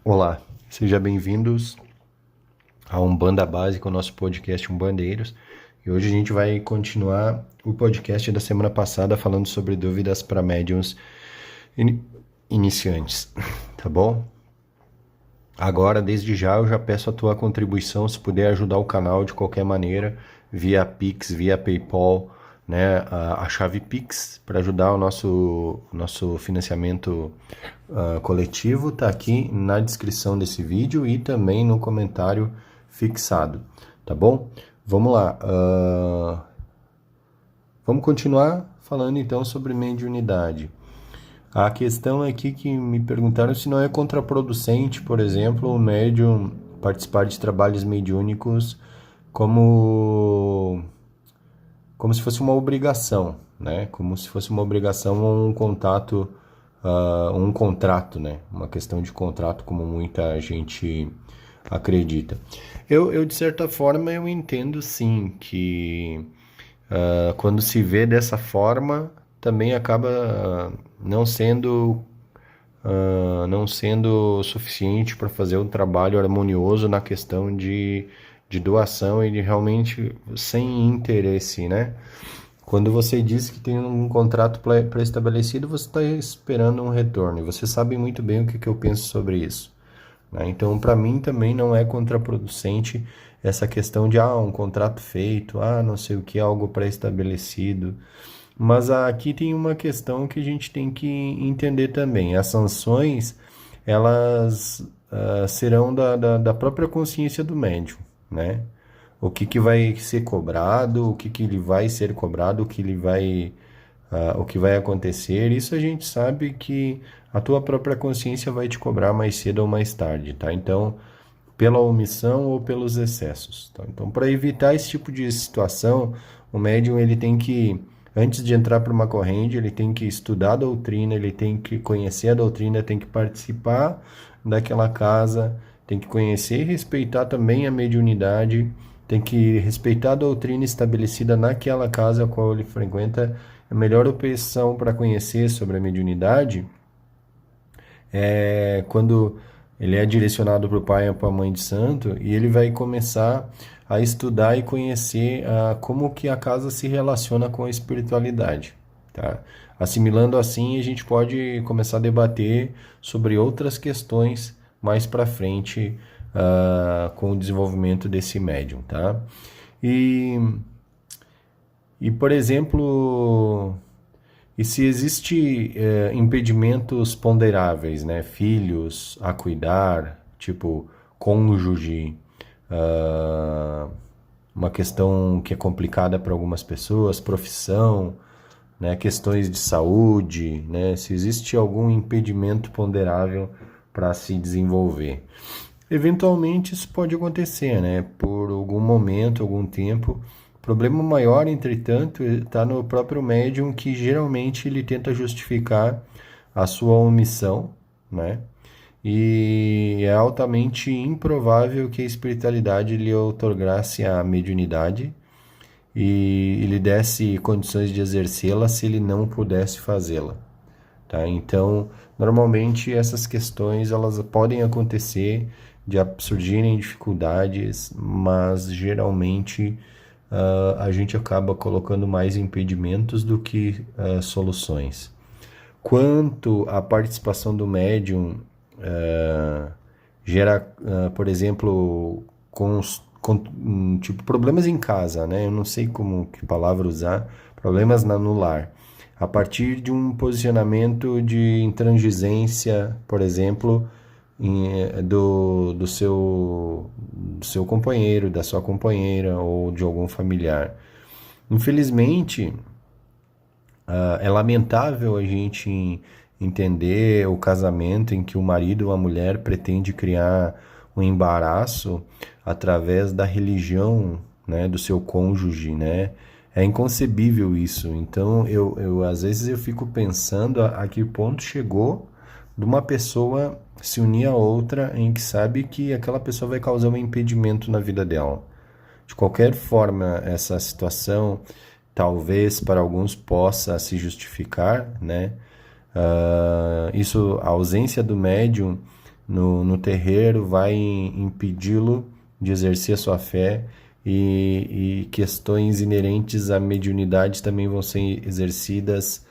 Olá, sejam bem-vindos a Umbanda Básica, o nosso podcast Umbandeiros. E hoje a gente vai continuar o podcast da semana passada falando sobre dúvidas para médiums in- iniciantes, tá bom? Agora, desde já, eu já peço a tua contribuição, se puder ajudar o canal de qualquer maneira, via Pix, via PayPal, né? A chave Pix para ajudar o nosso financiamento coletivo tá aqui na descrição desse vídeo e também no comentário fixado, tá bom? Vamos lá. Vamos continuar falando então sobre mediunidade. A questão aqui que me perguntaram se não é contraproducente, por exemplo, o médium participar de trabalhos mediúnicos como como se fosse uma obrigação, né? Como se fosse uma obrigação ou um contato, um contrato, né? Uma questão de contrato, como muita gente acredita. Eu de certa forma, eu entendo sim que quando se vê dessa forma, também acaba não sendo suficiente para fazer um trabalho harmonioso na questão de doação e de realmente sem interesse, né? Quando você diz que tem um contrato pré-estabelecido, você está esperando um retorno. E você sabe muito bem o que eu penso sobre isso, né? Então, para mim também não é contraproducente essa questão de um contrato feito, não sei o que, algo pré-estabelecido. Mas aqui tem uma questão que a gente tem que entender também. As sanções, elas serão da própria consciência do médium, né? O que vai ser cobrado, o que ele vai ser cobrado, o que vai acontecer. Isso a gente sabe que a tua própria consciência vai te cobrar mais cedo ou mais tarde, tá? Então, pela omissão ou pelos excessos, tá? Então, para evitar esse tipo de situação, o médium ele tem que, antes de entrar para uma corrente, ele tem que estudar a doutrina, ele tem que conhecer a doutrina, tem que participar daquela casa, tem que conhecer e respeitar também a mediunidade, tem que respeitar a doutrina estabelecida naquela casa a qual ele frequenta. A melhor opção para conhecer sobre a mediunidade é quando ele é direcionado para o pai ou para a mãe de santo e ele vai começar a estudar e conhecer como que a casa se relaciona com a espiritualidade, tá? Assimilando assim, a gente pode começar a debater sobre outras questões mais para frente, com o desenvolvimento desse médium, tá? E, por exemplo, e se existe impedimentos ponderáveis, né? Filhos a cuidar, tipo cônjuge, ah, uma questão que é complicada para algumas pessoas, profissão, né? Questões de saúde, né? Se existe algum impedimento ponderável para se desenvolver. Eventualmente isso pode acontecer, né? Por algum momento, algum tempo. O problema maior, entretanto, está no próprio médium que geralmente ele tenta justificar a sua omissão, né? E é altamente improvável que a espiritualidade lhe outorgasse a mediunidade e lhe desse condições de exercê-la se ele não pudesse fazê-la, tá? Então, normalmente essas questões elas podem acontecer de surgirem dificuldades, mas geralmente a gente acaba colocando mais impedimentos do que soluções. Quanto à participação do médium gera, por exemplo, tipo problemas em casa, né? Eu não sei como que palavra usar, problemas no lar. A partir de um posicionamento de intransigência, por exemplo, do seu companheiro, da sua companheira ou de algum familiar. Infelizmente, é lamentável a gente entender o casamento em que o marido ou a mulher pretende criar um embaraço através da religião, né, do seu cônjuge, né? É inconcebível isso. Então, às vezes eu fico pensando a que ponto chegou de uma pessoa se unir a outra em que sabe que aquela pessoa vai causar um impedimento na vida dela. De qualquer forma, essa situação talvez para alguns possa se justificar, né? A ausência do médium no terreiro vai impedi-lo de exercer a sua fé, e questões inerentes à mediunidade também vão ser exercidas,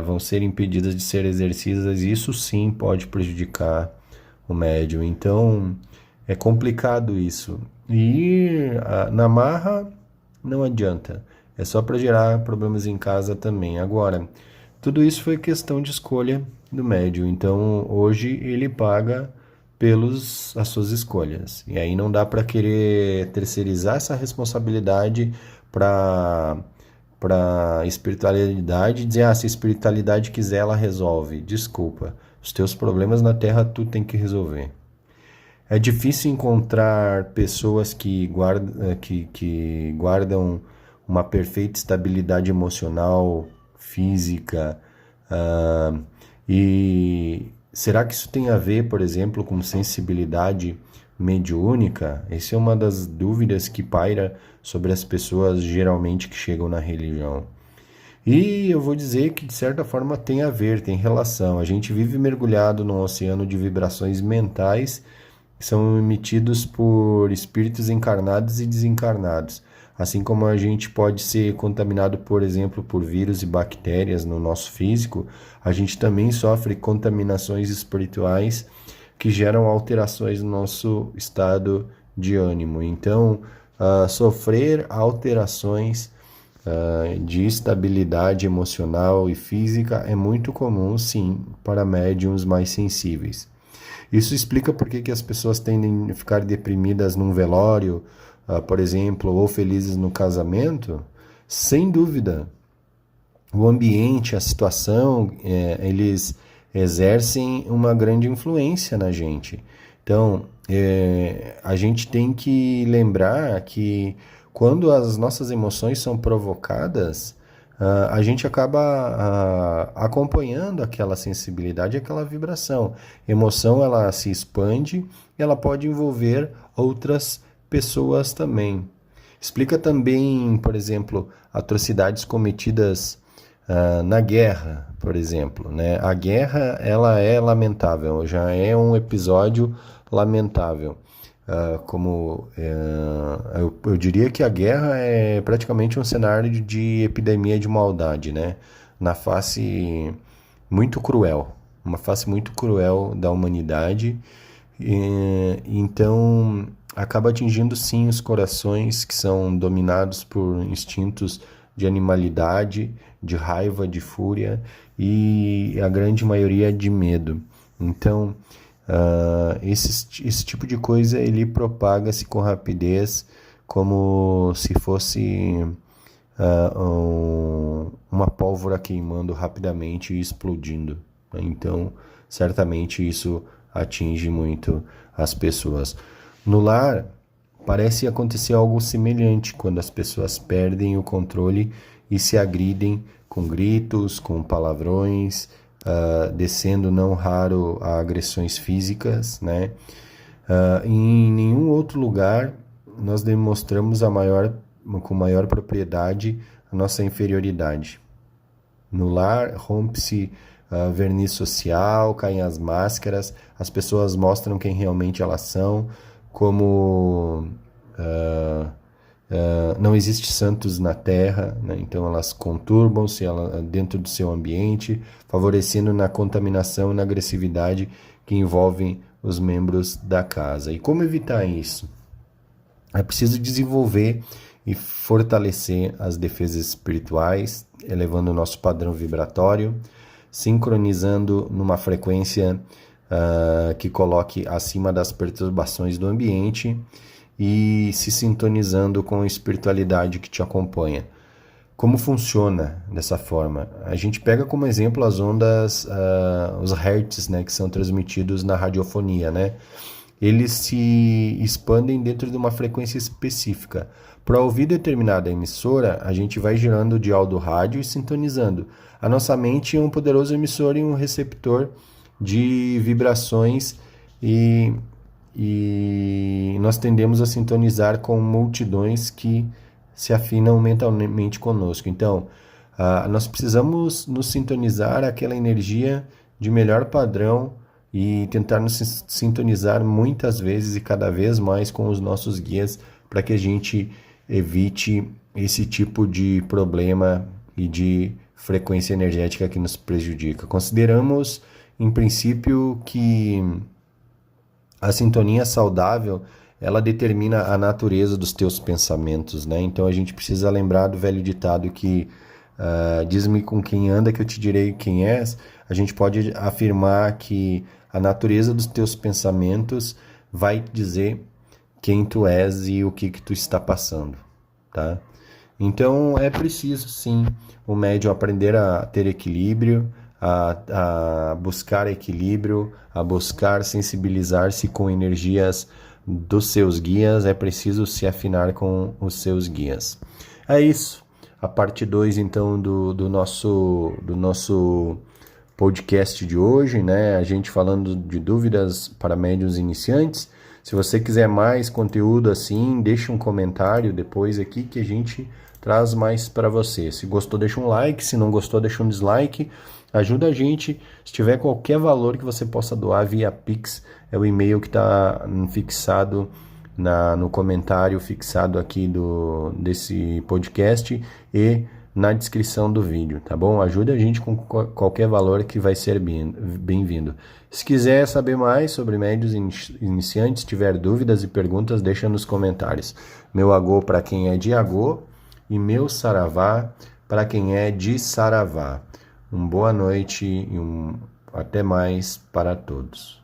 vão ser impedidas de ser exercidas, e isso sim pode prejudicar o médium. Então é complicado isso. E na marra não adianta, é só para gerar problemas em casa também. Agora, tudo isso foi questão de escolha do médium, então hoje ele paga pelas suas escolhas. E aí não dá para querer terceirizar essa responsabilidade para espiritualidade e dizer, se a espiritualidade quiser, ela resolve. Desculpa, os teus problemas na Terra tu tem que resolver. É difícil encontrar pessoas que guardam uma perfeita estabilidade emocional, física, e será que isso tem a ver, por exemplo, com sensibilidade mediúnica? Essa é uma das dúvidas que paira sobre as pessoas geralmente que chegam na religião. E eu vou dizer que de certa forma tem a ver, tem relação. A gente vive mergulhado num oceano de vibrações mentais que são emitidos por espíritos encarnados e desencarnados. Assim como a gente pode ser contaminado, por exemplo, por vírus e bactérias no nosso físico, a gente também sofre contaminações espirituais que geram alterações no nosso estado de ânimo. Então, sofrer alterações de estabilidade emocional e física é muito comum, sim, para médiums mais sensíveis. Isso explica por que as pessoas tendem a ficar deprimidas num velório, por exemplo, ou felizes no casamento. Sem dúvida, o ambiente, a situação, eles exercem uma grande influência na gente. Então, a gente tem que lembrar que quando as nossas emoções são provocadas, a gente acaba acompanhando aquela sensibilidade, aquela vibração. Emoção, ela se expande e ela pode envolver outras pessoas também. Explica também, por exemplo, atrocidades cometidas na guerra, por exemplo, né? A guerra, ela é lamentável, já é um episódio lamentável. Eu diria que a guerra é praticamente um cenário de epidemia de maldade, né? Na face muito cruel, uma face muito cruel da humanidade. Então, acaba atingindo sim os corações que são dominados por instintos de animalidade, de raiva, de fúria, e a grande maioria de medo. Então, esse tipo de coisa ele propaga-se com rapidez, como se fosse uma pólvora queimando rapidamente e explodindo. Então, certamente isso atinge muito as pessoas. No lar, parece acontecer algo semelhante quando as pessoas perdem o controle e se agridem com gritos, com palavrões, descendo não raro a agressões físicas, né? Em nenhum outro lugar nós demonstramos com maior propriedade a nossa inferioridade. No lar rompe-se verniz social, caem as máscaras, as pessoas mostram quem realmente elas são, como não existe santos na Terra, né? Então elas conturbam-se dentro do seu ambiente, favorecendo na contaminação e na agressividade que envolvem os membros da casa. E como evitar isso? É preciso desenvolver e fortalecer as defesas espirituais, elevando o nosso padrão vibratório, sincronizando numa frequência que coloque acima das perturbações do ambiente e se sintonizando com a espiritualidade que te acompanha. Como funciona dessa forma? A gente pega como exemplo as ondas, os hertz, né, que são transmitidos na radiofonia, né? Eles se expandem dentro de uma frequência específica. Para ouvir determinada emissora, a gente vai girando o dial do rádio e sintonizando. A nossa mente é um poderoso emissor e um receptor de vibrações, e nós tendemos a sintonizar com multidões que se afinam mentalmente conosco. Então, nós precisamos nos sintonizar àquela energia de melhor padrão e tentar nos sintonizar muitas vezes e cada vez mais com os nossos guias para que a gente evite esse tipo de problema e de frequência energética que nos prejudica. Consideramos, em princípio, que a sintonia saudável, ela determina a natureza dos teus pensamentos, né? Então a gente precisa lembrar do velho ditado que diz-me com quem anda que eu te direi quem és. A gente pode afirmar que a natureza dos teus pensamentos vai dizer quem tu és e o que tu está passando, tá? Então é preciso sim o médium aprender a ter equilíbrio, a buscar equilíbrio, a buscar sensibilizar-se com energias dos seus guias, é preciso se afinar com os seus guias. É isso, a parte 2 então do nosso podcast de hoje, né? A gente falando de dúvidas para médiuns iniciantes. Se você quiser mais conteúdo assim, deixa um comentário depois aqui que a gente traz mais para você. Se gostou, deixa um like. Se não gostou, deixa um dislike. Ajuda a gente. Se tiver qualquer valor que você possa doar via Pix, é o e-mail que está fixado no comentário fixado aqui desse podcast e na descrição do vídeo, tá bom? Ajuda a gente com qualquer valor que vai ser bem-vindo. Se quiser saber mais sobre médiuns iniciantes, tiver dúvidas e perguntas, deixa nos comentários. Meu agô para quem é de agô e meu saravá para quem é de saravá. Boa noite e até mais para todos.